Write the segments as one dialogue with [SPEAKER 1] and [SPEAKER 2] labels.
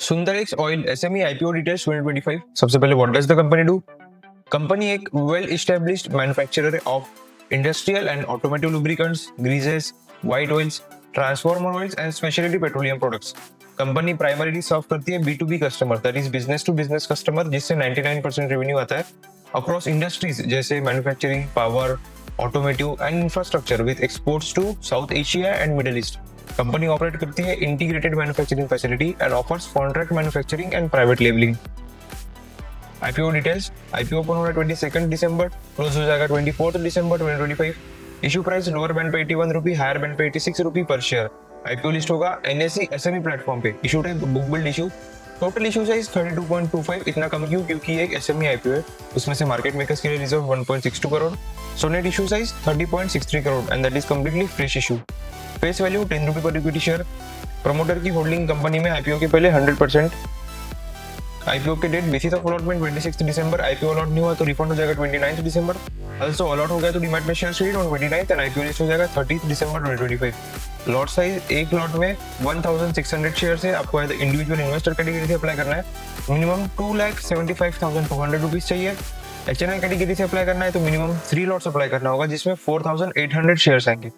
[SPEAKER 1] सुंदर oil SME IPO details 2025। सबसे पहले what does the company do. Company एक well established manufacturer of industrial and automotive lubricants, greases, white oils, transformer oils and speciality petroleum products. Company primarily serve करती है B2B customer, that is business to business customer, जिससे 99% revenue आता है across industries जैसे manufacturing, power, automotive and infrastructure with exports to South Asia and Middle East. Company operate करती है integrated manufacturing facility and offers contract manufacturing and private labelling. IPO details. IPO open हो रहा है 22 दिसंबर, close हो जाएगा 24 दिसंबर 2025। Issue price lower band पे 81 रुपी, higher band पे 86 रुपी पर शेयर। IPO लिस्ट होगा NSE SME प्लेटफॉर्म पे। Issue type book build issue. Total issue size 32.25। इतना कम क्यों? क्योंकि एक SME IPO है, उसमें से मार्केट मेकर्स के लिए reserve 1.62 crore. So net issue size 30.63 crore and that is completely fresh issue. Face value 10 rupee per equity share. Promoter की होल्डिंग कंपनी में IPO के पहले 100%। IPO के डेट बेसिस ऑफ अलॉटमेंट 26 दिसंबर। IPO अलॉट नहीं हुआ तो रिफंड हो जाएगा 29 दिसंबर। ऑल्सो अलॉट हो गया तो डीमैट में share trade on 29 and IPO list हो जाएगा 30 दिसंबर 2025। लॉट साइज एक लॉट में 1600 शेयर है। आपको इंडिविजुअल इन्वेस्टर कैटेगरी से अप्लाई करना है। मिनिमम 2,75,200 रुपीज चाहिए। HNI कैटेगरी से अप्लाई करना है तो मिनिमम 3 लॉट्स अप्लाई करना होगा, जिसमें 4,800 शेयर आएंगे।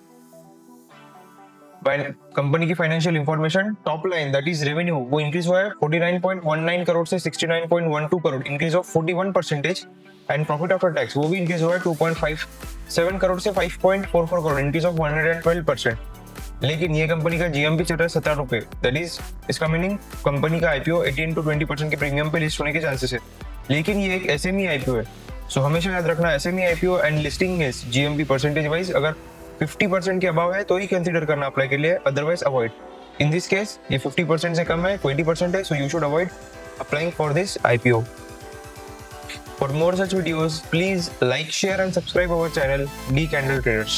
[SPEAKER 1] कंपनी की financial information, top line that is revenue वो इंक्रीज हुआ है 49.19 करोड़ से 69.12 crore, increase of 41%। And profit after tax वो भी इंक्रीज हुआ है 2.57 करोड़ से 5.44 करोड़, इंक्रीज ऑफ 112%। लेकिन ये कंपनी का GMP चल रहा है 17 रुपए, दैट इज इसका मीनिंग कंपनी का IPO 18 to 20% के प्रीमियम पे लिस्ट होने के चांसेस है। लेकिन ये एक SME IPO है, सो हमेशा याद रखना SME IPO and listing is GMP percentage wise अगर 50% के अबाव है तो ही कंसीडर करना अप्लाई के लिए, otherwise avoid. In this case ये 50% से कम है, 20% है, so you should avoid applying for this IPO। For more such videos, please like, share and subscribe our channel D Candle Traders.